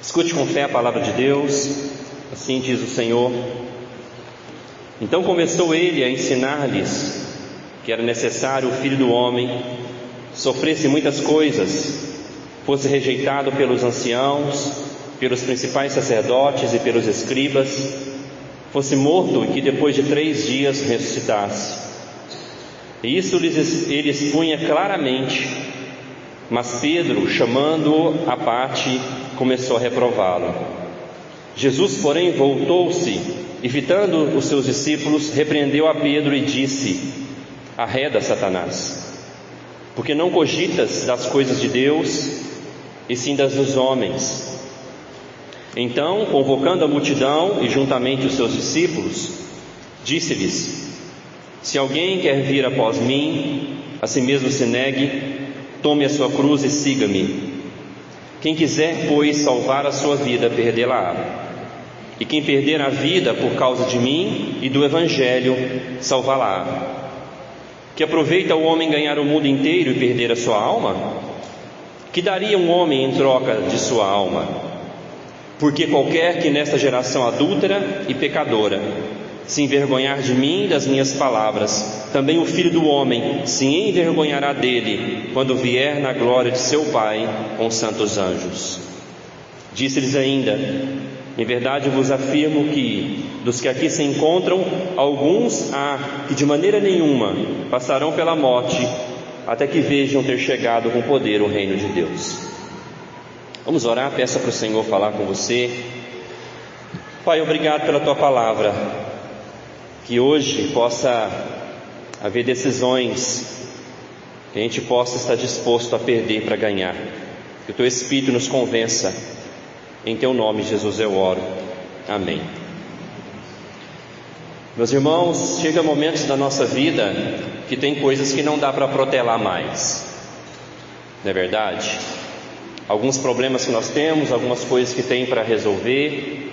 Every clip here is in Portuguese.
Escute com fé a palavra de Deus, assim diz o Senhor. Então começou ele a ensinar-lhes que era necessário o Filho do Homem sofresse muitas coisas, fosse rejeitado pelos anciãos, pelos principais sacerdotes e pelos escribas, fosse morto e que depois de 3 dias ressuscitasse. E isso ele expunha claramente, mas Pedro, chamando-o à parte, começou a reprová-lo. Jesus, porém, voltou-se e, fitando os seus discípulos, repreendeu a Pedro e disse: Arreda, Satanás, porque não cogitas das coisas de Deus, e sim das dos homens. Então, convocando a multidão e juntamente os seus discípulos, disse-lhes: Se alguém quer vir após mim, a si mesmo se negue, tome a sua cruz e siga-me. Quem quiser, pois, salvar a sua vida, perdê-la-á. E quem perder a vida por causa de mim e do Evangelho, salvá-la-á. Que aproveita o homem ganhar o mundo inteiro e perder a sua alma? Que daria um homem em troca de sua alma? Porque qualquer que nesta geração adúltera e pecadora se envergonhar de mim e das minhas palavras, também o Filho do Homem se envergonhará dele, quando vier na glória de seu Pai com os santos anjos. Disse-lhes ainda: Em verdade vos afirmo que, dos que aqui se encontram, alguns há que de maneira nenhuma passarão pela morte, até que vejam ter chegado com poder o reino de Deus. Vamos orar, peça para o Senhor falar com você. Pai, obrigado pela Tua palavra, que hoje possa haver decisões que a gente possa estar disposto a perder para ganhar. Que o Teu Espírito nos convença. Em Teu nome, Jesus, eu oro. Amém. Meus irmãos, chega momentos da nossa vida que tem coisas que não dá para protelar mais. Não é verdade? Alguns problemas que nós temos, algumas coisas que tem para resolver.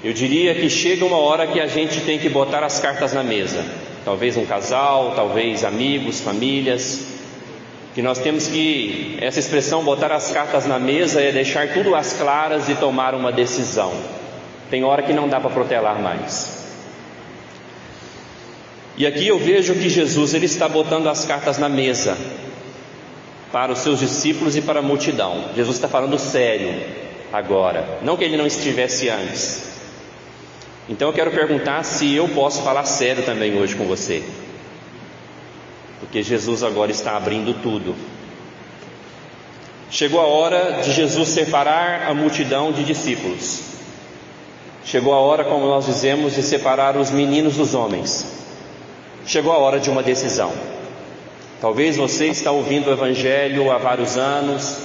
Eu diria que chega uma hora que a gente tem que botar as cartas na mesa. Talvez um casal, talvez amigos, famílias. Que nós temos que, essa expressão, botar as cartas na mesa, é deixar tudo às claras e tomar uma decisão. Tem hora que não dá para protelar mais. E aqui eu vejo que Jesus, ele está botando as cartas na mesa para os seus discípulos e para a multidão. Jesus está falando sério agora, não que ele não estivesse antes. Então eu quero perguntar se eu posso falar sério também hoje com você, porque Jesus agora está abrindo tudo. Chegou a hora de Jesus separar a multidão de discípulos. Chegou a hora, como nós dizemos, de separar os meninos dos homens. Chegou a hora de uma decisão. Talvez você está ouvindo o Evangelho há vários anos,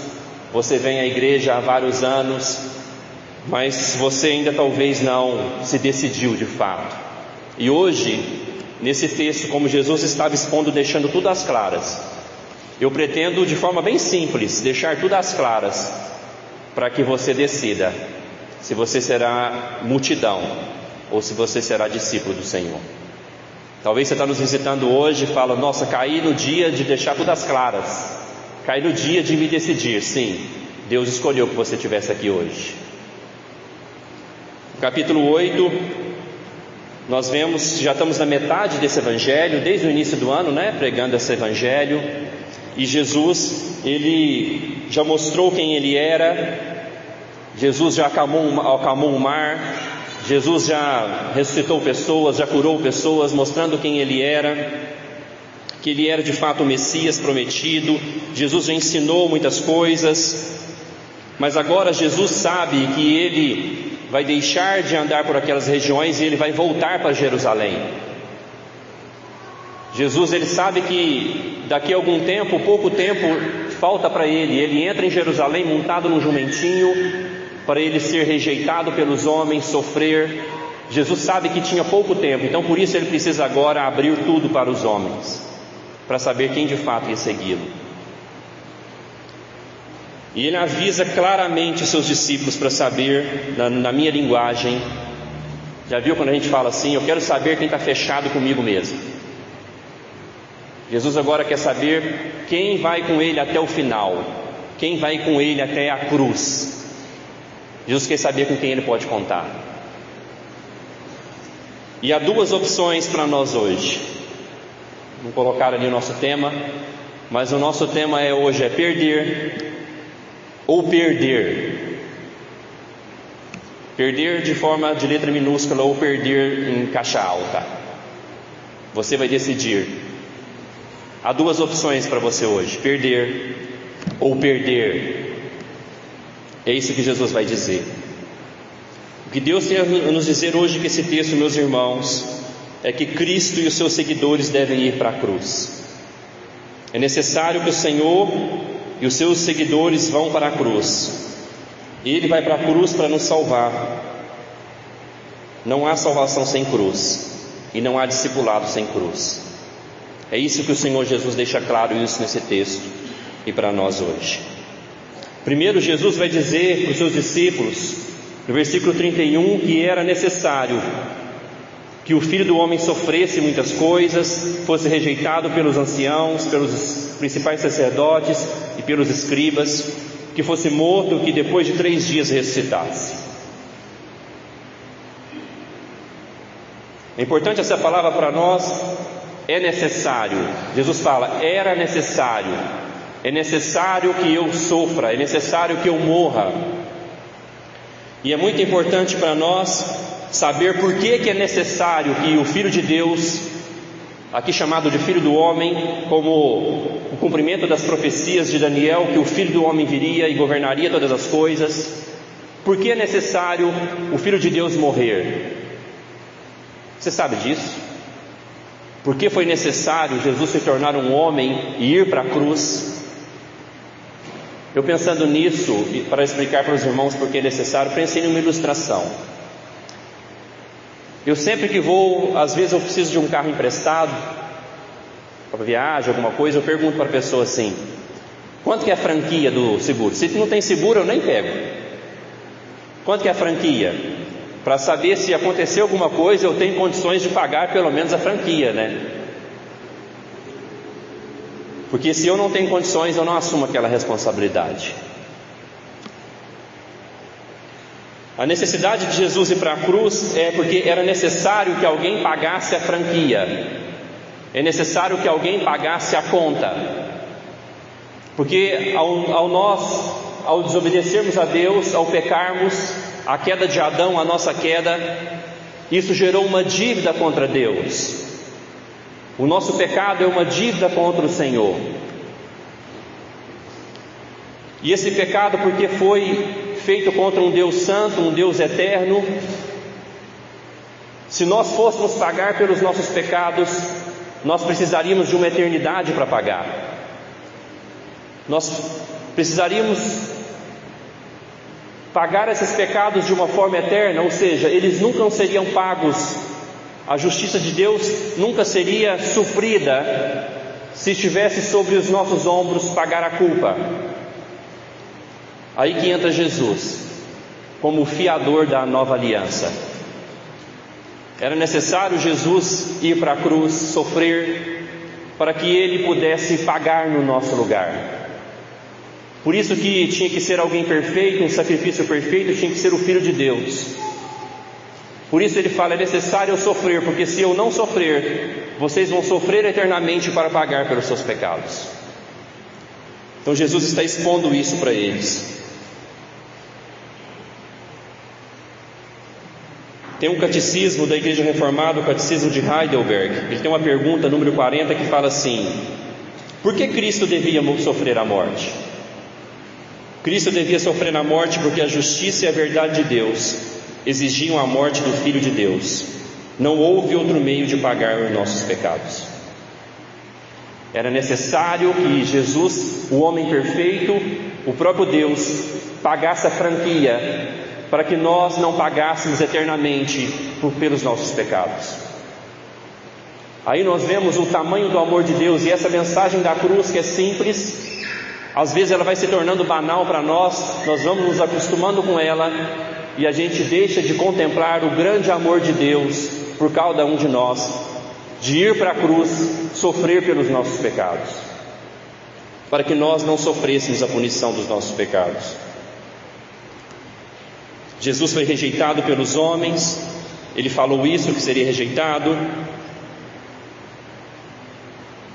você vem à igreja há vários anos, mas você ainda talvez não se decidiu de fato. E hoje, nesse texto, como Jesus estava expondo, deixando tudo às claras, eu pretendo de forma bem simples deixar tudo às claras, para que você decida se você será multidão ou se você será discípulo do Senhor. Talvez você está nos visitando hoje e fala: nossa, caí no dia de deixar tudo às claras, caí no dia de me decidir. Sim, Deus escolheu que você estivesse aqui hoje. No capítulo 8, nós vemos, já estamos na metade desse Evangelho, desde o início do ano, pregando esse Evangelho. E Jesus, ele já mostrou quem ele era. Jesus já acalmou o mar. Jesus já ressuscitou pessoas, já curou pessoas, mostrando quem ele era, que ele era de fato o Messias prometido. Jesus já ensinou muitas coisas, mas agora Jesus sabe que ele vai deixar de andar por aquelas regiões e ele vai voltar para Jerusalém. Jesus, ele sabe que daqui a algum tempo, pouco tempo falta para ele. Ele entra em Jerusalém montado num jumentinho, para ele ser rejeitado pelos homens, sofrer. Jesus sabe que tinha pouco tempo, então por isso ele precisa agora abrir tudo para os homens, para saber quem de fato ia segui-lo. E ele avisa claramente os seus discípulos para saber, na minha linguagem. Já viu quando a gente fala assim: eu quero saber quem está fechado comigo mesmo? Jesus agora quer saber quem vai com ele até o final, quem vai com ele até a cruz. Jesus quer saber com quem ele pode contar. E há duas opções para nós hoje. Vamos colocar ali o nosso tema, mas o nosso tema hoje é perder ou perder. Perder de forma de letra minúscula ou perder em caixa alta. Você vai decidir. Há duas opções para você hoje: perder ou perder. É isso que Jesus vai dizer. O que Deus tem a nos dizer hoje com esse texto, meus irmãos, é que Cristo e os seus seguidores devem ir para a cruz. É necessário que o Senhor e os seus seguidores vão para a cruz. Ele vai para a cruz para nos salvar. Não há salvação sem cruz, e não há discipulado sem cruz. É isso que o Senhor Jesus deixa claro isso nesse texto e para nós hoje. Primeiro, Jesus vai dizer para os seus discípulos, no versículo 31, que era necessário que o Filho do Homem sofresse muitas coisas, fosse rejeitado pelos anciãos, pelos principais sacerdotes e pelos escribas, que fosse morto, que depois de 3 dias ressuscitasse. É importante essa palavra para nós. É necessário. Jesus fala, era necessário. É necessário que eu sofra, é necessário que eu morra. E é muito importante para nós saber por que é necessário que o Filho de Deus, aqui chamado de Filho do Homem, como o cumprimento das profecias de Daniel, que o Filho do Homem viria e governaria todas as coisas. Por que é necessário o Filho de Deus morrer? Você sabe disso? Por que foi necessário Jesus se tornar um homem e ir para a cruz? Eu pensando nisso, e para explicar para os irmãos por que é necessário, pensei numa ilustração. Eu sempre que vou, às vezes eu preciso de um carro emprestado, para viagem, alguma coisa, eu pergunto para a pessoa assim, quanto que é a franquia do seguro? Se não tem seguro, eu nem pego. Quanto que é a franquia? Para saber se acontecer alguma coisa, eu tenho condições de pagar pelo menos a franquia, né? Porque se eu não tenho condições, eu não assumo aquela responsabilidade. A necessidade de Jesus ir para a cruz é porque era necessário que alguém pagasse a franquia. É necessário que alguém pagasse a conta. Porque ao desobedecermos a Deus, ao pecarmos, a queda de Adão, a nossa queda, isso gerou uma dívida contra Deus. O nosso pecado é uma dívida contra o Senhor. E esse pecado, porque foi feito contra um Deus santo, um Deus eterno, se nós fôssemos pagar pelos nossos pecados, nós precisaríamos de uma eternidade para pagar. Nós precisaríamos pagar esses pecados de uma forma eterna, ou seja, eles nunca seriam pagos. A justiça de Deus nunca seria suprida se estivesse sobre os nossos ombros pagar a culpa. Aí que entra Jesus como o fiador da nova aliança. Era necessário Jesus ir para a cruz, sofrer, para que ele pudesse pagar no nosso lugar. Por isso que tinha que ser alguém perfeito, um sacrifício perfeito, tinha que ser o Filho de Deus. Por isso ele fala, é necessário eu sofrer, porque se eu não sofrer, vocês vão sofrer eternamente para pagar pelos seus pecados. Então Jesus está expondo isso para eles. Tem um catecismo da Igreja Reformada, o catecismo de Heidelberg. Ele tem uma pergunta, número 40, que fala assim: por que Cristo devia sofrer a morte? Cristo devia sofrer a morte porque a justiça e a verdade de Deus exigiam a morte do Filho de Deus. Não houve outro meio de pagar os nossos pecados. Era necessário que Jesus, o homem perfeito, o próprio Deus, pagasse a franquia para que nós não pagássemos eternamente pelos nossos pecados. Aí nós vemos o tamanho do amor de Deus, e essa mensagem da cruz, que é simples, às vezes ela vai se tornando banal para nós, nós vamos nos acostumando com ela, e a gente deixa de contemplar o grande amor de Deus por cada um de nós, de ir para a cruz, sofrer pelos nossos pecados, para que nós não sofrêssemos a punição dos nossos pecados. Jesus foi rejeitado pelos homens, ele falou isso, que seria rejeitado,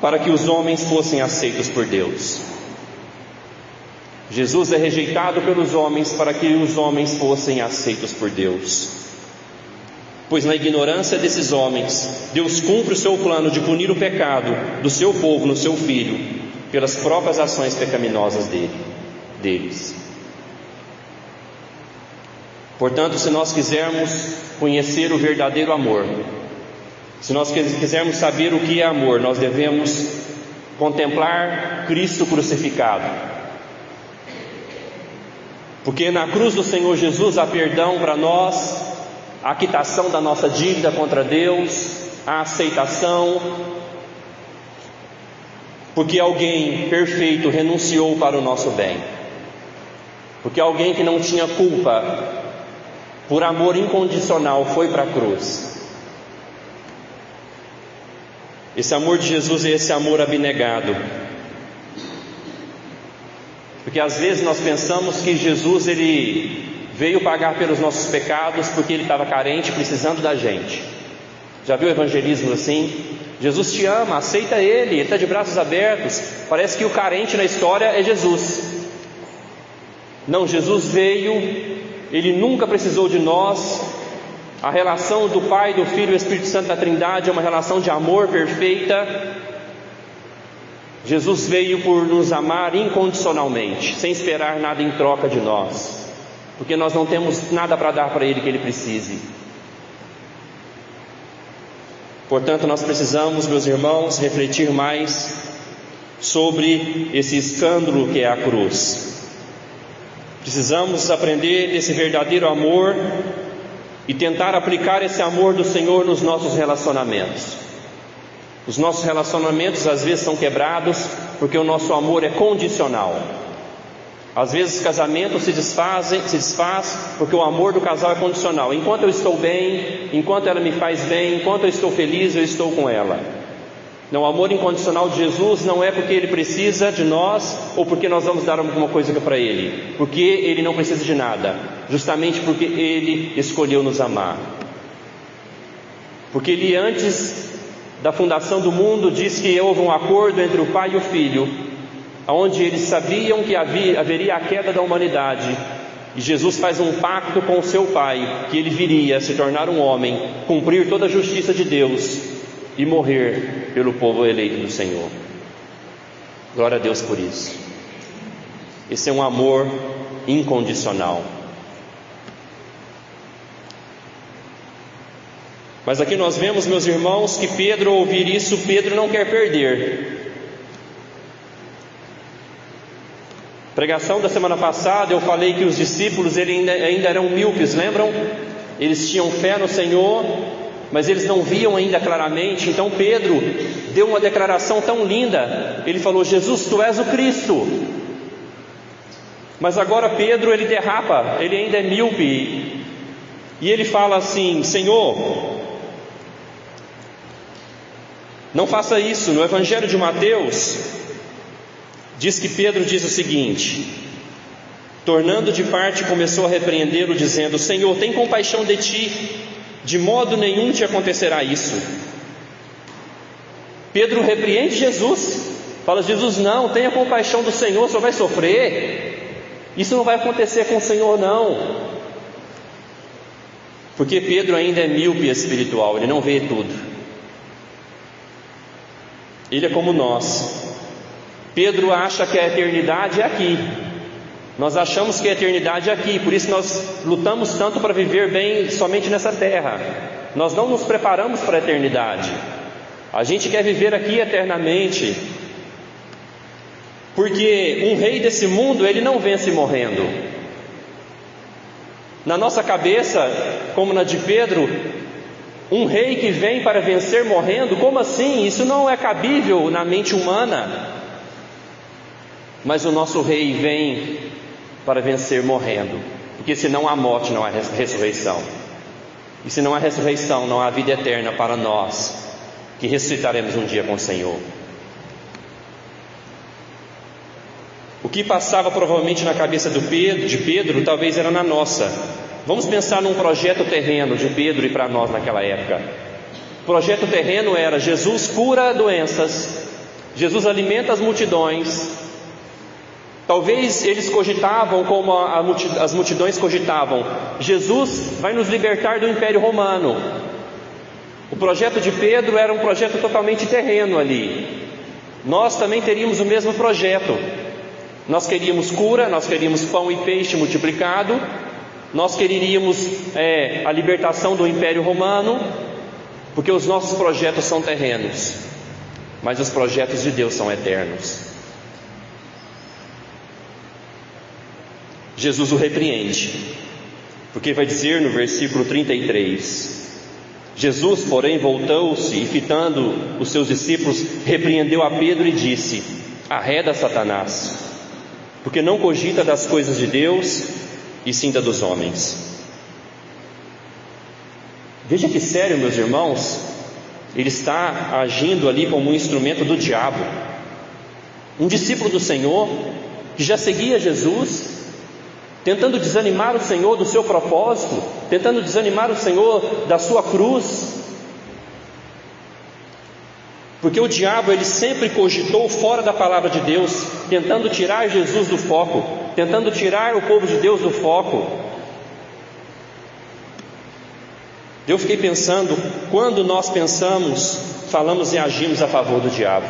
para que os homens fossem aceitos por Deus. Jesus é rejeitado pelos homens para que os homens fossem aceitos por Deus. Pois na ignorância desses homens, Deus cumpre o seu plano de punir o pecado do seu povo no seu Filho, pelas próprias ações pecaminosas deles. Portanto, se nós quisermos conhecer o verdadeiro amor, se nós quisermos saber o que é amor, nós devemos contemplar Cristo crucificado. Porque na cruz do Senhor Jesus há perdão para nós, a quitação da nossa dívida contra Deus, a aceitação, porque alguém perfeito renunciou para o nosso bem, porque alguém que não tinha culpa, por amor incondicional, foi para a cruz. Esse amor de Jesus é esse amor abnegado, porque às vezes nós pensamos que Jesus ele veio pagar pelos nossos pecados porque ele estava carente, precisando da gente. Já viu evangelismo assim? Jesus te ama, aceita ele está de braços abertos. Parece que o carente na história é Jesus. Não, Jesus veio, ele nunca precisou de nós. A relação do Pai, do Filho e do Espírito Santo na Trindade é uma relação de amor perfeita. Jesus veio por nos amar incondicionalmente, sem esperar nada em troca de nós, porque nós não temos nada para dar para Ele que Ele precise. Portanto, nós precisamos, meus irmãos, refletir mais sobre esse escândalo que é a cruz. Precisamos aprender desse verdadeiro amor e tentar aplicar esse amor do Senhor nos nossos relacionamentos. Os nossos relacionamentos às vezes são quebrados porque o nosso amor é condicional. Às vezes o casamento se desfaz porque o amor do casal é condicional. Enquanto eu estou bem, enquanto ela me faz bem, enquanto eu estou feliz, eu estou com ela. Não, o amor incondicional de Jesus não é porque Ele precisa de nós ou porque nós vamos dar alguma coisa para Ele, porque Ele não precisa de nada, justamente porque Ele escolheu nos amar. Porque Ele, antes da fundação do mundo, diz que houve um acordo entre o Pai e o Filho, onde eles sabiam que haveria a queda da humanidade, e Jesus faz um pacto com o seu Pai, que Ele viria se tornar um homem, cumprir toda a justiça de Deus e morrer pelo povo eleito do Senhor. Glória a Deus por isso. Esse é um amor incondicional. Mas aqui nós vemos, meus irmãos, que Pedro, ao ouvir isso, Pedro não quer perder. Pregação da semana passada eu falei que os discípulos ainda eram míopes, lembram? Eles tinham fé no Senhor, mas eles não viam ainda claramente. Então Pedro deu uma declaração tão linda. Ele falou: Jesus, tu és o Cristo. Mas agora Pedro, ele derrapa, ele ainda é míope, e ele fala assim: Senhor, não faça isso. No Evangelho de Mateus diz que Pedro diz o seguinte: tornando de parte, começou a repreendê-lo, dizendo: Senhor, tem compaixão de ti, de modo nenhum te acontecerá isso. Pedro repreende Jesus, fala: Jesus, não, tenha compaixão do Senhor, o Senhor vai sofrer, isso não vai acontecer com o Senhor não. Porque Pedro ainda é míope espiritual, ele não vê tudo. Ele é como nós. Pedro acha que a eternidade é aqui. Nós achamos que a eternidade é aqui, por isso nós lutamos tanto para viver bem somente nessa terra. Nós não nos preparamos para a eternidade. A gente quer viver aqui eternamente, porque um rei desse mundo, ele não vence morrendo. Na nossa cabeça, como na de Pedro, um rei que vem para vencer morrendo, como assim? Isso não é cabível na mente humana. Mas o nosso rei vem para vencer morrendo, porque se não há morte, não há ressurreição. E se não há ressurreição, não há vida eterna para nós, que ressuscitaremos um dia com o Senhor. O que passava provavelmente na cabeça de Pedro, talvez era na nossa. Vamos pensar num projeto terreno de Pedro e para nós naquela época. O projeto terreno era: Jesus cura doenças, Jesus alimenta as multidões. Talvez eles cogitavam, como as multidões cogitavam: Jesus vai nos libertar do Império Romano. O projeto de Pedro era um projeto totalmente terreno ali. Nós também teríamos o mesmo projeto. Nós queríamos cura, nós queríamos pão e peixe multiplicado, nós queríamos a libertação do Império Romano, porque os nossos projetos são terrenos, mas os projetos de Deus são eternos. Jesus o repreende, porque vai dizer no versículo 33: Jesus, porém, voltou-se e, fitando os seus discípulos, repreendeu a Pedro e disse: arreda, Satanás, porque não cogita das coisas de Deus, e sim da dos homens. Veja que sério, meus irmãos, ele está agindo ali como um instrumento do diabo. Um discípulo do Senhor, que já seguia Jesus, tentando desanimar o Senhor do seu propósito, tentando desanimar o Senhor da sua cruz. Porque o diabo, ele sempre cogitou fora da palavra de Deus, tentando tirar Jesus do foco, tentando tirar o povo de Deus do foco. Eu fiquei pensando, quando nós pensamos, falamos e agimos a favor do diabo.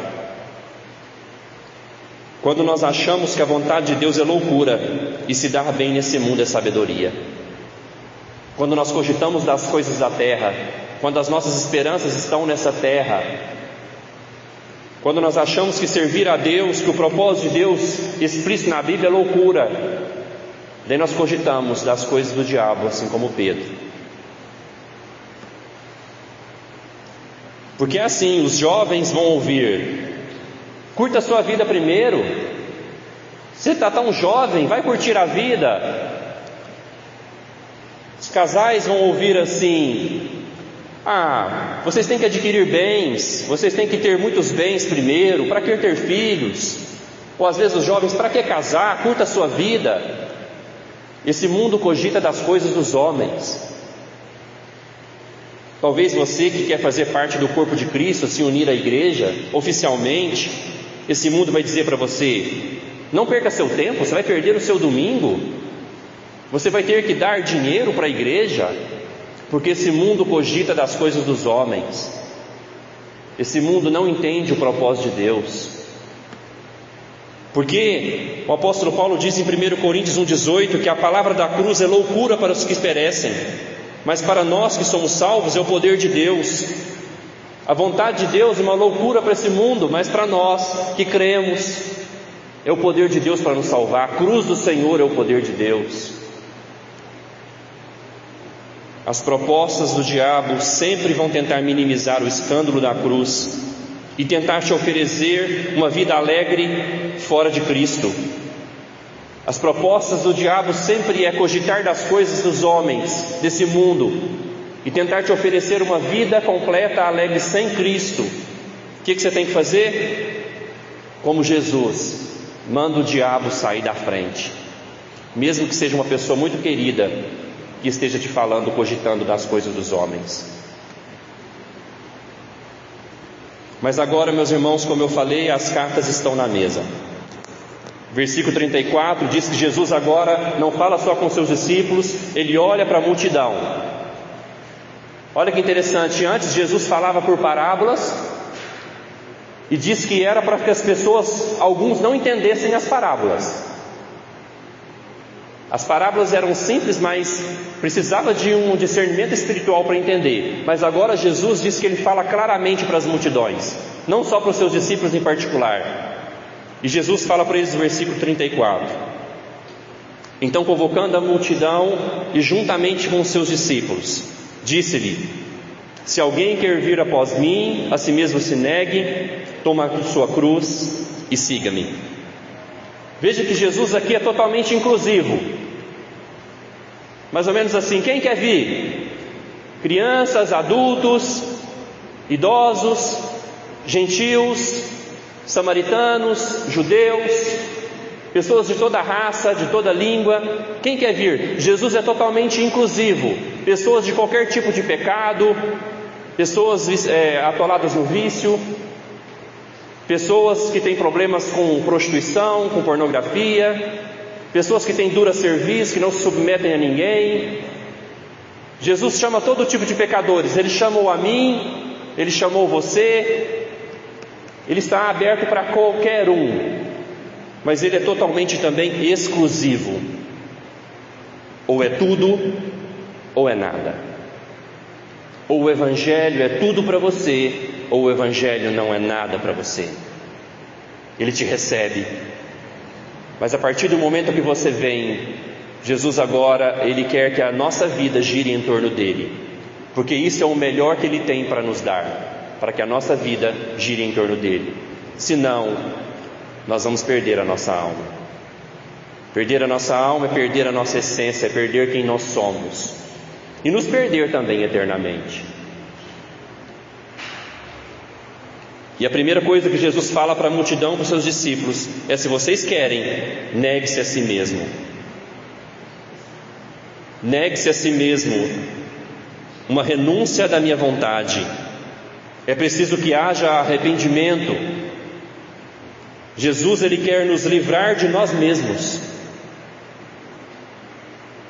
Quando nós achamos que a vontade de Deus é loucura e se dar bem nesse mundo é sabedoria. Quando nós cogitamos das coisas da terra, quando as nossas esperanças estão nessa terra, quando nós achamos que servir a Deus, que o propósito de Deus explícito na Bíblia é loucura, daí nós cogitamos das coisas do diabo, assim como Pedro. Porque é assim, os jovens vão ouvir: curta a sua vida primeiro. Você está tão jovem, vai curtir a vida. Os casais vão ouvir assim: vocês têm que adquirir bens, vocês têm que ter muitos bens primeiro, para que ter filhos? Ou às vezes os jovens: para que casar? Curta a sua vida. Esse mundo cogita das coisas dos homens. Talvez você que quer fazer parte do corpo de Cristo, se unir à igreja oficialmente, esse mundo vai dizer para você: não perca seu tempo, você vai perder o seu domingo, você vai ter que dar dinheiro para a igreja, porque esse mundo cogita das coisas dos homens. Esse mundo não entende o propósito de Deus. Porque o apóstolo Paulo diz em 1 Coríntios 1,18 que a palavra da cruz é loucura para os que perecem, mas para nós que somos salvos é o poder de Deus. A vontade de Deus é uma loucura para esse mundo, mas para nós que cremos é o poder de Deus para nos salvar. A cruz do Senhor é o poder de Deus. As propostas do diabo sempre vão tentar minimizar o escândalo da cruz e tentar te oferecer uma vida alegre fora de Cristo. As propostas do diabo sempre é cogitar das coisas dos homens, desse mundo, e tentar te oferecer uma vida completa, alegre, sem Cristo. O que você tem que fazer? Como Jesus, manda o diabo sair da frente, mesmo que seja uma pessoa muito querida, que esteja te falando, cogitando das coisas dos homens. Mas agora, meus irmãos, como eu falei, as cartas estão na mesa. Versículo 34 diz que Jesus agora não fala só com seus discípulos, ele olha para a multidão. Olha que interessante, antes Jesus falava por parábolas e diz que era para que as pessoas, alguns, não entendessem as parábolas. As parábolas eram simples, mas precisava de um discernimento espiritual para entender. Mas agora Jesus diz que ele fala claramente para as multidões, não só para os seus discípulos em particular. E Jesus fala para eles no versículo 34: então, convocando a multidão e juntamente com os seus discípulos, disse-lhe: se alguém quer vir após mim, a si mesmo se negue, toma a sua cruz e siga-me. Veja que Jesus aqui é totalmente inclusivo. Mais ou menos assim: quem quer vir? Crianças, adultos, idosos, gentios, samaritanos, judeus. pessoas de toda raça, de toda língua. Quem quer vir? Jesus é totalmente inclusivo. Pessoas de qualquer tipo de pecado, pessoas atoladas no vício, pessoas que têm problemas com prostituição, com pornografia, pessoas que têm dura cerviz, que não se submetem a ninguém. Jesus chama todo tipo de pecadores. Ele chamou a mim, Ele chamou você. Ele está aberto para qualquer um, mas Ele é totalmente também exclusivo. Ou é tudo, ou é nada. Ou o Evangelho é tudo para você, ou o Evangelho não é nada para você. Ele te recebe, mas a partir do momento que você vem, Jesus agora, Ele quer que a nossa vida gire em torno dEle, porque isso é o melhor que Ele tem para nos dar, para que a nossa vida gire em torno dEle. Senão, nós vamos perder a nossa alma. Perder a nossa alma é perder a nossa essência, é perder quem nós somos, e nos perder também eternamente. E a primeira coisa que Jesus fala para a multidão, para os seus discípulos, é: se vocês querem, negue-se a si mesmo. Negue-se a si mesmo, uma renúncia da minha vontade. É preciso que haja arrependimento. Jesus, Ele quer nos livrar de nós mesmos.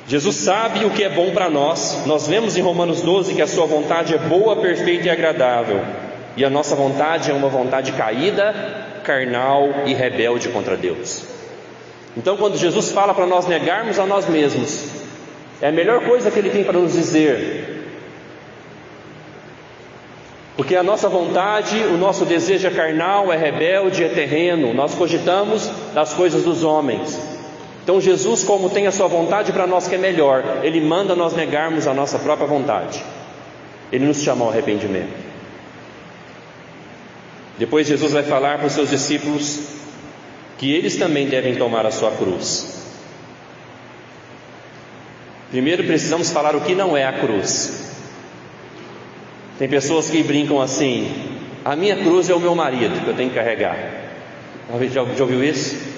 Jesus sabe o que é bom para nós. Nós lemos em Romanos 12 que a sua vontade é boa, perfeita e agradável. E a nossa vontade é uma vontade caída, carnal e rebelde contra Deus. Então, quando Jesus fala para nós negarmos a nós mesmos, é a melhor coisa que Ele tem para nos dizer. Porque a nossa vontade, o nosso desejo é carnal, é rebelde, é terreno. Nós cogitamos das coisas dos homens. Então Jesus, como tem a sua vontade para nós que é melhor, Ele manda nós negarmos a nossa própria vontade. Ele nos chama ao arrependimento. Depois Jesus vai falar para os seus discípulos que eles também devem tomar a sua cruz. Primeiro precisamos falar o que não é a cruz. Tem pessoas que brincam assim: a minha cruz é o meu marido que eu tenho que carregar. Já ouviu isso?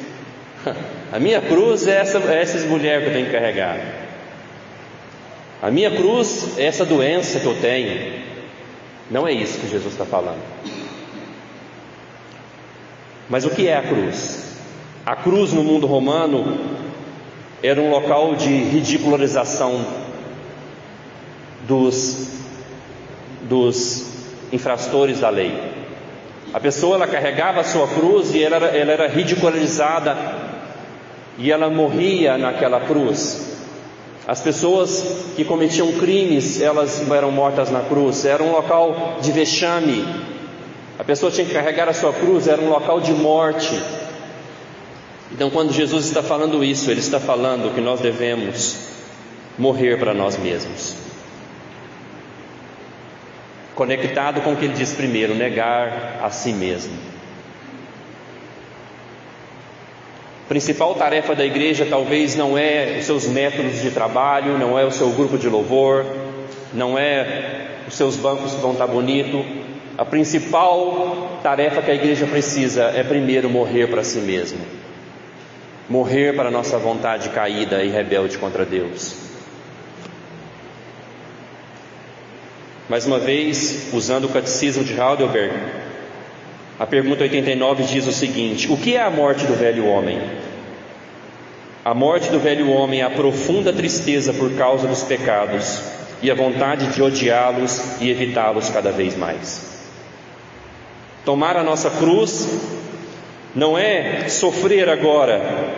A minha cruz é essa mulher que eu tenho que carregar. A minha cruz é essa doença que eu tenho. Não é isso que Jesus está falando. Mas o que é a cruz? A cruz no mundo romano era um local de ridicularização dos infratores da lei. A pessoa, ela carregava a sua cruz e ela era ridicularizada, e ela morria naquela cruz. As pessoas que cometiam crimes, elas eram mortas na cruz. Era um local de vexame. A pessoa tinha que carregar a sua cruz, era um local de morte. Então, quando Jesus está falando isso, Ele está falando que nós devemos morrer para nós mesmos. Conectado com o que Ele diz primeiro: negar a si mesmo. A principal tarefa da igreja talvez não é os seus métodos de trabalho, não é o seu grupo de louvor, não é os seus bancos que vão estar bonitos. A principal tarefa que a igreja precisa é primeiro morrer para si mesmo. Morrer para a nossa vontade caída e rebelde contra Deus. Mais uma vez, usando o catecismo de Heidelberg, a pergunta 89 diz o seguinte: o que é a morte do velho homem? A morte do velho homem é a profunda tristeza por causa dos pecados e a vontade de odiá-los e evitá-los cada vez mais. Tomar a nossa cruz não é sofrer agora,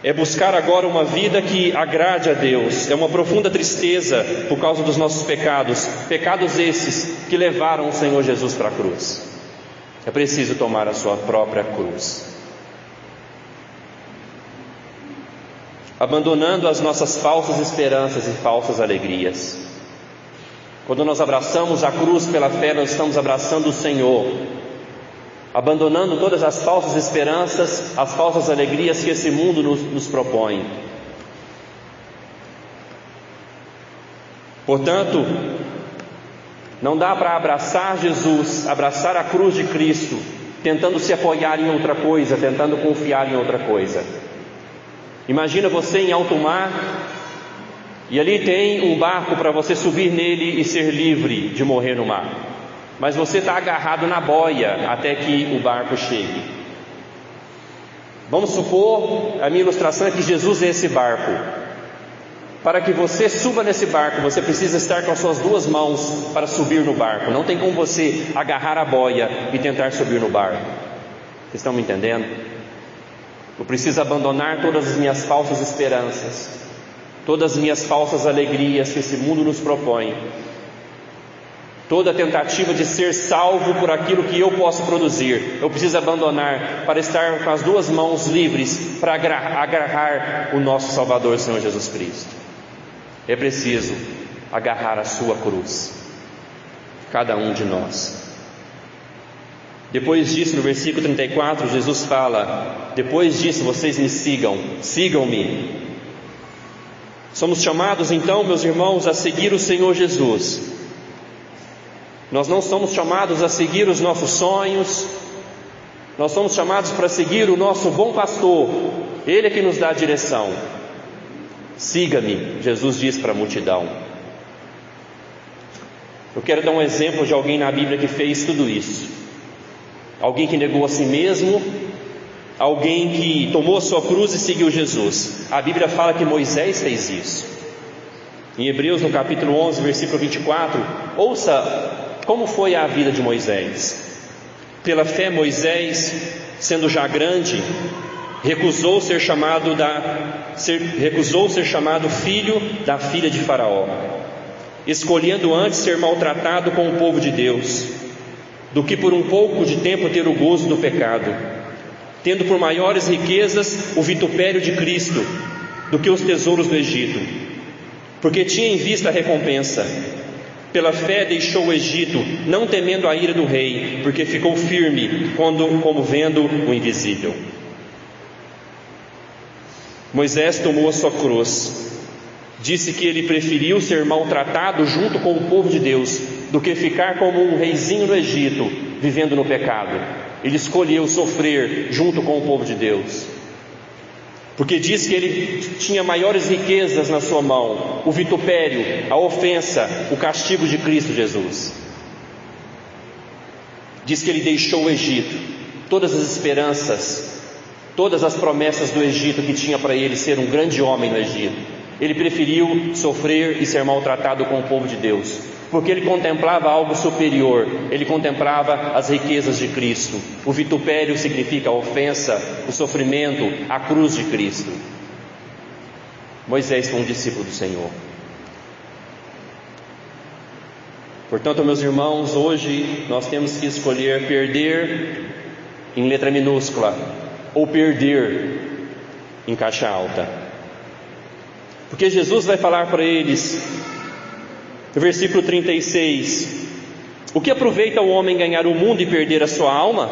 é buscar agora uma vida que agrade a Deus. É uma profunda tristeza por causa dos nossos pecados, pecados esses que levaram o Senhor Jesus para a cruz. É preciso tomar a sua própria cruz, abandonando as nossas falsas esperanças e falsas alegrias. Quando nós abraçamos a cruz pela fé, nós estamos abraçando o Senhor, abandonando todas as falsas esperanças, as falsas alegrias que esse mundo nos propõe. Portanto, não dá para abraçar Jesus, abraçar a cruz de Cristo tentando se apoiar em outra coisa, tentando confiar em outra coisa. Imagina você em alto mar, e ali tem um barco para você subir nele e ser livre de morrer no mar. Mas você está agarrado na boia até que o barco chegue. Vamos supor, a minha ilustração é que Jesus é esse barco. Para que você suba nesse barco, você precisa estar com as suas duas mãos para subir no barco. Não tem como você agarrar a boia e tentar subir no barco. Vocês estão me entendendo? Eu preciso abandonar todas as minhas falsas esperanças, todas as minhas falsas alegrias que esse mundo nos propõe, toda tentativa de ser salvo por aquilo que eu posso produzir. Eu preciso abandonar para estar com as duas mãos livres para agarrar o nosso Salvador, Senhor Jesus Cristo. É preciso agarrar a sua cruz, cada um de nós. Depois disso, no versículo 34, Jesus fala: depois disso vocês me sigam, sigam-me. Somos chamados então, meus irmãos, a seguir o Senhor Jesus. Nós não somos chamados a seguir os nossos sonhos, nós somos chamados para seguir o nosso bom pastor. Ele é que nos dá a direção. Siga-me, Jesus diz para a multidão. Eu quero dar um exemplo de alguém na Bíblia que fez tudo isso. Alguém que negou a si mesmo, alguém que tomou a sua cruz e seguiu Jesus. A Bíblia fala que Moisés fez isso. Em Hebreus, no capítulo 11, versículo 24, ouça como foi a vida de Moisés. Pela fé, Moisés, sendo já grande, recusou ser chamado filho da filha de Faraó, escolhendo antes ser maltratado com o povo de Deus, do que por um pouco de tempo ter o gozo do pecado, tendo por maiores riquezas o vitupério de Cristo do que os tesouros do Egito, porque tinha em vista a recompensa. Pela fé deixou o Egito, não temendo a ira do rei, porque ficou firme como vendo o invisível. Moisés tomou a sua cruz. Disse que ele preferiu ser maltratado junto com o povo de Deus do que ficar como um reizinho no Egito, vivendo no pecado. Ele escolheu sofrer junto com o povo de Deus, porque diz que ele tinha maiores riquezas na sua mão: o vitupério, a ofensa, o castigo de Cristo Jesus. Diz que ele deixou o Egito, todas as esperanças, todas as promessas do Egito que tinha para ele ser um grande homem no Egito. Ele preferiu sofrer e ser maltratado com o povo de Deus, porque ele contemplava algo superior. Ele contemplava as riquezas de Cristo. O vitupério significa a ofensa, o sofrimento, a cruz de Cristo. Moisés foi um discípulo do Senhor. Portanto, meus irmãos, hoje nós temos que escolher perder em letra minúscula ou perder em caixa alta. Porque Jesus vai falar para eles, no versículo 36, o que aproveita o homem ganhar o mundo e perder a sua alma?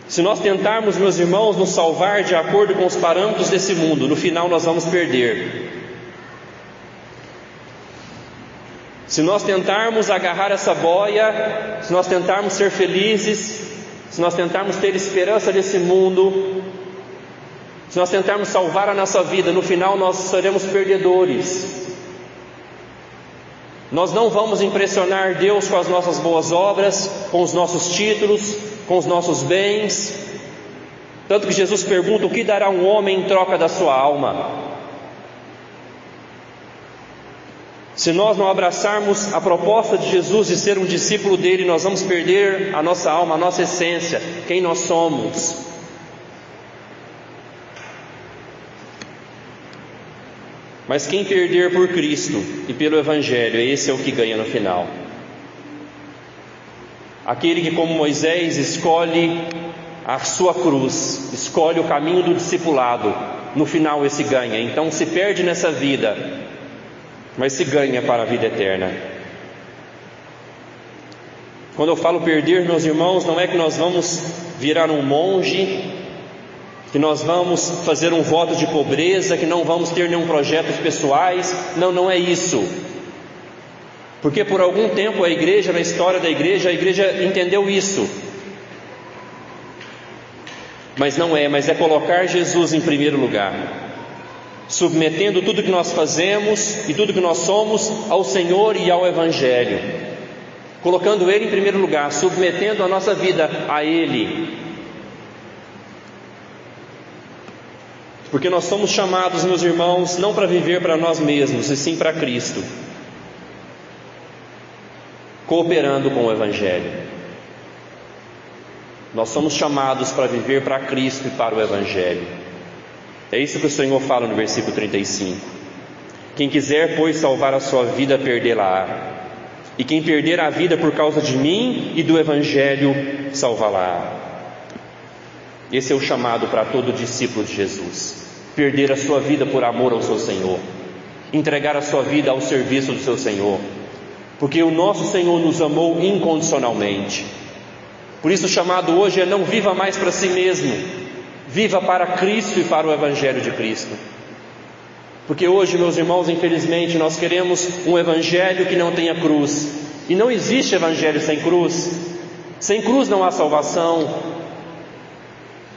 Se nós tentarmos, meus irmãos, nos salvar de acordo com os parâmetros desse mundo, no final nós vamos perder. Se nós tentarmos agarrar essa boia, se nós tentarmos ser felizes, se nós tentarmos ter esperança desse mundo, se nós tentarmos salvar a nossa vida, no final nós seremos perdedores. Nós não vamos impressionar Deus com as nossas boas obras, com os nossos títulos, com os nossos bens. Tanto que Jesus pergunta: o que dará um homem em troca da sua alma? Se nós não abraçarmos a proposta de Jesus de ser um discípulo dele, nós vamos perder a nossa alma, a nossa essência, quem nós somos. Mas quem perder por Cristo e pelo Evangelho, esse é o que ganha no final. Aquele que, como Moisés, escolhe a sua cruz, escolhe o caminho do discipulado, no final esse ganha. Então se perde nessa vida, mas se ganha para a vida eterna. Quando eu falo perder, meus irmãos, não é que nós vamos virar um monge, que nós vamos fazer um voto de pobreza, que não vamos ter nenhum projetos pessoais. Não é isso. Porque por algum tempo a igreja, na história da igreja, a igreja entendeu isso. Mas não é, mas é colocar Jesus em primeiro lugar, submetendo tudo que nós fazemos e tudo que nós somos ao Senhor e ao Evangelho, colocando Ele em primeiro lugar, submetendo a nossa vida a Ele. Porque nós somos chamados, meus irmãos, não para viver para nós mesmos, e sim para Cristo, cooperando com o Evangelho. Nós somos chamados para viver para Cristo e para o Evangelho. É isso que o Senhor fala no versículo 35. Quem quiser, pois, salvar a sua vida, perdê-la-á. E quem perder a vida por causa de mim e do Evangelho, salvá-la-á. Esse é o chamado para todo discípulo de Jesus. Perder a sua vida por amor ao seu Senhor. Entregar a sua vida ao serviço do seu Senhor. Porque o nosso Senhor nos amou incondicionalmente. Por isso o chamado hoje é: não viva mais para si mesmo, viva para Cristo e para o Evangelho de Cristo. Porque hoje, meus irmãos, infelizmente, nós queremos um Evangelho que não tenha cruz. E não existe Evangelho sem cruz. Sem cruz não há salvação.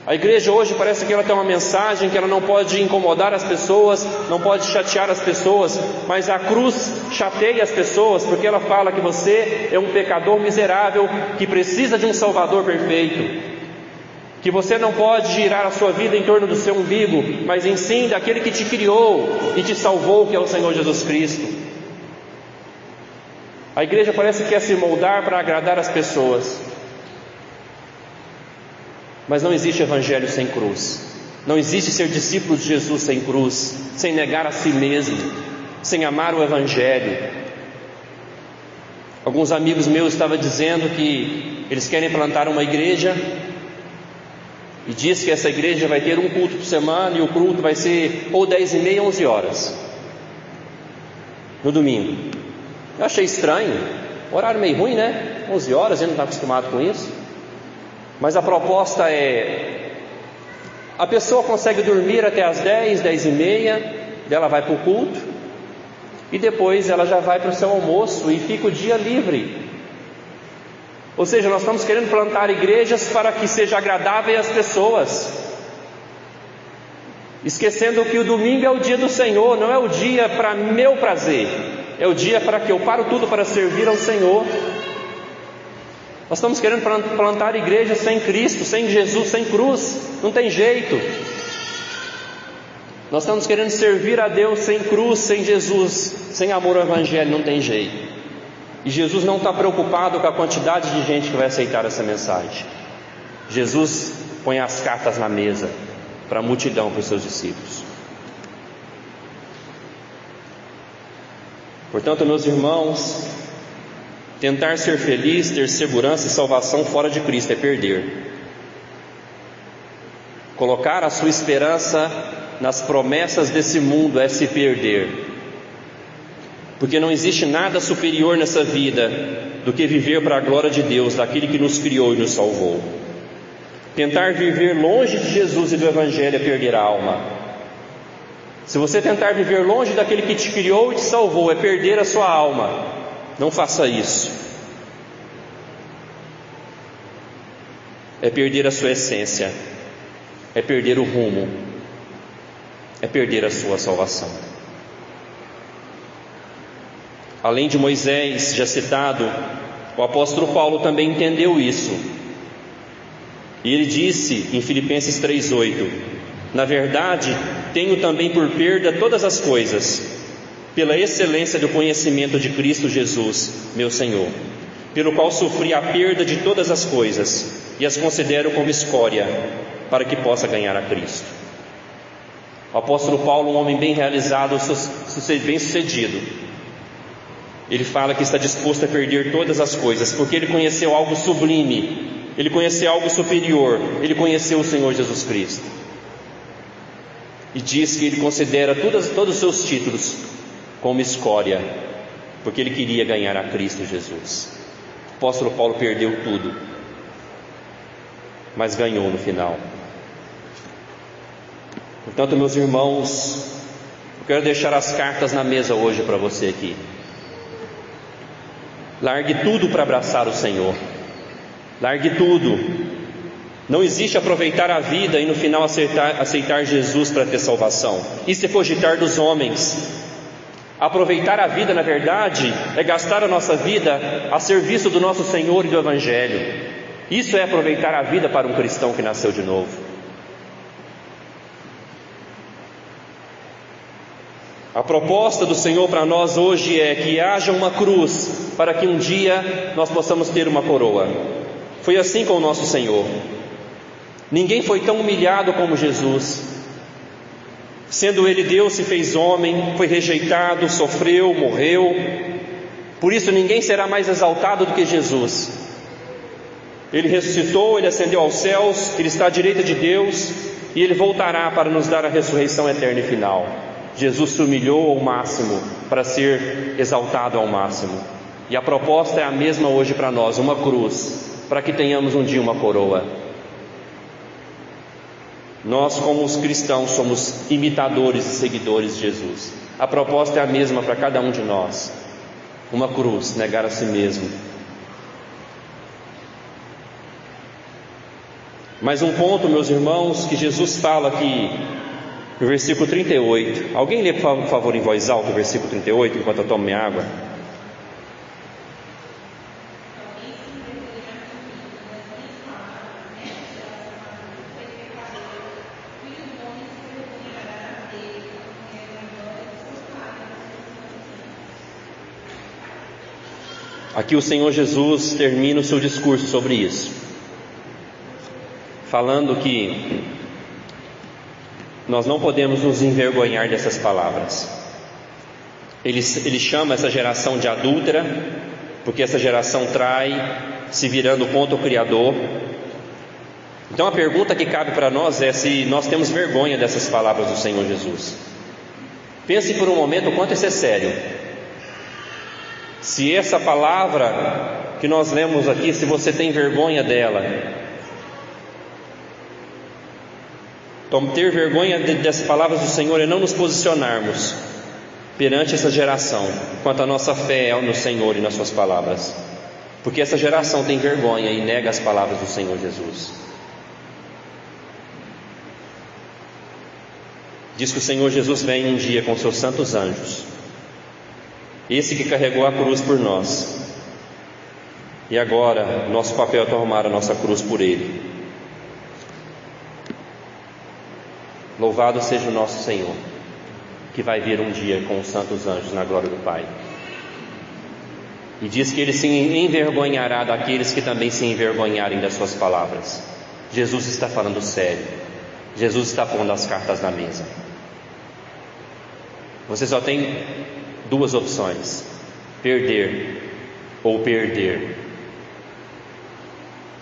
A igreja hoje parece que ela tem uma mensagem que ela não pode incomodar as pessoas, não pode chatear as pessoas, mas a cruz chateia as pessoas, porque ela fala que você é um pecador miserável, que precisa de um Salvador perfeito, que você não pode girar a sua vida em torno do seu umbigo, mas em sim daquele que te criou e te salvou, que é o Senhor Jesus Cristo. A igreja parece que quer se moldar para agradar as pessoas. Mas não existe Evangelho sem cruz. Não existe ser discípulo de Jesus sem cruz, sem negar a si mesmo, sem amar o Evangelho. Alguns amigos meus estavam dizendo que eles querem plantar uma igreja, e diz que essa igreja vai ter um culto por semana, e o culto vai ser ou 10h30 ou 11 horas, no domingo. Eu achei estranho, horário meio ruim, né? 11 horas, a gente não está acostumado com isso. Mas a proposta é: a pessoa consegue dormir até as 10, 10h30, ela vai para o culto, e depois ela já vai para o seu almoço e fica o dia livre. Ou seja, nós estamos querendo plantar igrejas para que seja agradável às pessoas, esquecendo que o domingo é o dia do Senhor, não é o dia para meu prazer, é o dia para que eu paro tudo para servir ao Senhor. Nós estamos querendo plantar igrejas sem Cristo, sem Jesus, sem cruz. Não tem jeito. Nós estamos querendo servir a Deus sem cruz, sem Jesus, sem amor ao Evangelho. Não tem jeito. E Jesus não está preocupado com a quantidade de gente que vai aceitar essa mensagem. Jesus põe as cartas na mesa para a multidão, para os seus discípulos. Portanto, meus irmãos, tentar ser feliz, ter segurança e salvação fora de Cristo é perder. Colocar a sua esperança nas promessas desse mundo é se perder. Porque não existe nada superior nessa vida do que viver para a glória de Deus, daquele que nos criou e nos salvou. Tentar viver longe de Jesus e do Evangelho é perder a alma. Se você tentar viver longe daquele que te criou e te salvou, é perder a sua alma. Não faça isso. É perder a sua essência, é perder o rumo, é perder a sua salvação. Além de Moisés, já citado, o apóstolo Paulo também entendeu isso. E ele disse em Filipenses 3:8: na verdade, tenho também por perda todas as coisas, pela excelência do conhecimento de Cristo Jesus, meu Senhor, pelo qual sofri a perda de todas as coisas, e as considero como escória, para que possa ganhar a Cristo. O apóstolo Paulo, um homem bem realizado, bem sucedido, ele fala que está disposto a perder todas as coisas, porque ele conheceu algo sublime, ele conheceu algo superior, ele conheceu o Senhor Jesus Cristo. E diz que ele considera todos os seus títulos como escória, porque ele queria ganhar a Cristo Jesus. O apóstolo Paulo perdeu tudo, mas ganhou no final. Portanto, meus irmãos, eu quero deixar as cartas na mesa hoje para você aqui. Largue tudo para abraçar o Senhor. Largue tudo. Não existe aproveitar a vida e no final aceitar Jesus para ter salvação. Isso é cogitar dos homens. Aproveitar a vida, na verdade, é gastar a nossa vida a serviço do nosso Senhor e do Evangelho. Isso é aproveitar a vida para um cristão que nasceu de novo. A proposta do Senhor para nós hoje é que haja uma cruz para que um dia nós possamos ter uma coroa. Foi assim com o nosso Senhor. Ninguém foi tão humilhado como Jesus. Sendo Ele Deus, se fez homem, foi rejeitado, sofreu, morreu. Por isso ninguém será mais exaltado do que Jesus. Ele ressuscitou, Ele ascendeu aos céus, Ele está à direita de Deus e Ele voltará para nos dar a ressurreição eterna e final. Jesus se humilhou ao máximo para ser exaltado ao máximo. E a proposta é a mesma hoje para nós, uma cruz, para que tenhamos um dia uma coroa. Nós, como os cristãos, somos imitadores e seguidores de Jesus. A proposta é a mesma para cada um de nós. Uma cruz, negar a si mesmo. Mais um ponto, meus irmãos, que Jesus fala aqui no versículo 38. Alguém lê, por favor, em voz alta o versículo 38, enquanto eu tomo minha água? Aqui o Senhor Jesus termina o seu discurso sobre isso, falando que nós não podemos nos envergonhar dessas palavras. Ele chama essa geração de adúltera, porque essa geração trai, se virando contra o Criador. Então a pergunta que cabe para nós é se nós temos vergonha dessas palavras do Senhor Jesus. Pense por um momento o quanto isso é sério. Se essa palavra que nós lemos aqui, se você tem vergonha dela, então, ter vergonha dessas palavras do Senhor é não nos posicionarmos perante essa geração quanto à nossa fé no Senhor e nas suas palavras, porque essa geração tem vergonha e nega as palavras do Senhor Jesus. Diz que o Senhor Jesus vem um dia com seus santos anjos, esse que carregou a cruz por nós, e agora nosso papel é tomar a nossa cruz por Ele. Louvado seja o nosso Senhor, que vai vir um dia com os santos anjos na glória do Pai. E diz que Ele se envergonhará daqueles que também se envergonharem das suas palavras. Jesus está falando sério. Jesus está pondo as cartas na mesa. Você só tem duas opções: perder ou perder.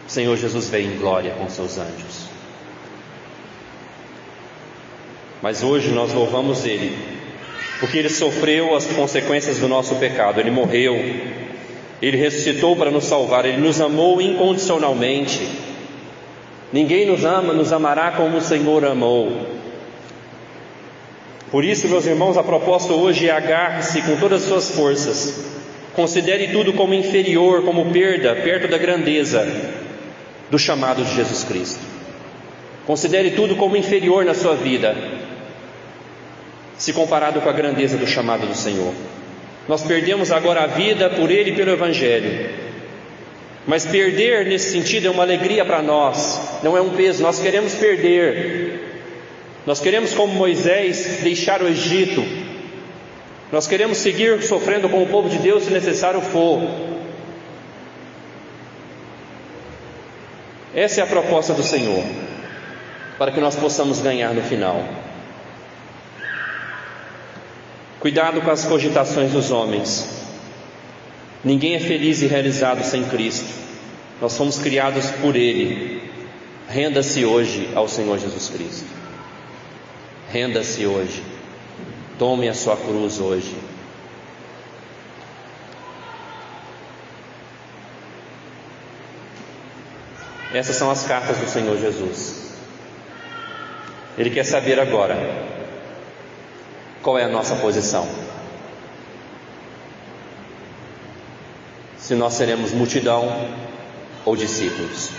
O Senhor Jesus veio em glória com seus anjos. Mas hoje nós louvamos Ele, porque Ele sofreu as consequências do nosso pecado. Ele morreu, Ele ressuscitou para nos salvar, Ele nos amou incondicionalmente. Ninguém nos amará como o Senhor amou. Por isso, meus irmãos, a proposta hoje é: agarre-se com todas as suas forças. Considere tudo como inferior, como perda, perto da grandeza do chamado de Jesus Cristo. Considere tudo como inferior na sua vida, se comparado com a grandeza do chamado do Senhor. Nós perdemos agora a vida por Ele e pelo Evangelho. Mas perder nesse sentido é uma alegria para nós, não é um peso. Nós queremos perder. Nós queremos, como Moisés, deixar o Egito. Nós queremos seguir sofrendo com o povo de Deus se necessário for. Essa é a proposta do Senhor, para que nós possamos ganhar no final. Cuidado com as cogitações dos homens. Ninguém é feliz e realizado sem Cristo. Nós fomos criados por Ele. Renda-se hoje ao Senhor Jesus Cristo. Renda-se hoje. Tome a sua cruz hoje. Essas são as cartas do Senhor Jesus. Ele quer saber agora qual é a nossa posição. se nós seremos multidão ou discípulos.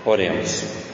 Oremos.